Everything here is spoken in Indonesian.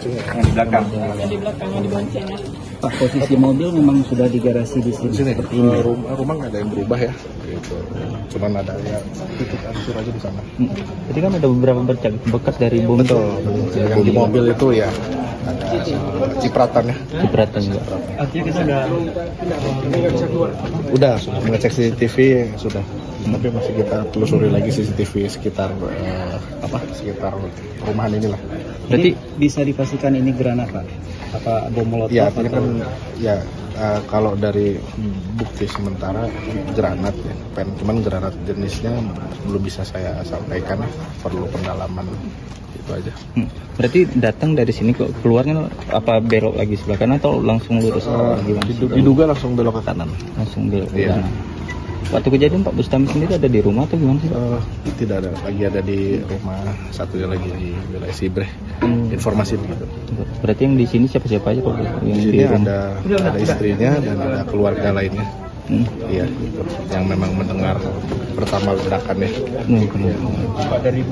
Yang di belakang. Yang di belakang yang di bonceng ya. Pak, posisi mobil memang sudah digarasi di sini seperti ini. Rumah nggak ada yang berubah ya, gitu. Cuman ada ya titik arsur aja di sana. Jadi kan ada beberapa bercak bekas dari bom. Betul. Yang di mobil itu ya ada cipratan ya. Cipratan juga. Artinya kita Udah mengecek CCTV sudah. Tapi masih kita telusuri lagi CCTV sekitar sekitar perumahan inilah. Berarti bisa dipastikan ini granat, Pak? Apa bom molotov? Ya, artinya kan ya kalau dari bukti sementara granat ya, cuman granat jenisnya belum bisa saya sampaikan, perlu pendalaman itu aja. Berarti datang dari sini kok keluarnya apa belok lagi sebelah kanan atau langsung lurus? Diduga langsung belok ke kanan. Langsung belok ke Iya. kanan. Waktu kejadian Pak Bustami sendiri ada di rumah atau gimana sih? Tidak ada, lagi ada di rumah, satunya lagi di wilayah Sibreh. Informasi begitu. Berarti yang di sini siapa-siapa aja Pak? Yang Di sini ada istrinya dan ada keluarga lainnya. Iya, gitu. Yang memang mendengar pertama ledakannya. Pak, dari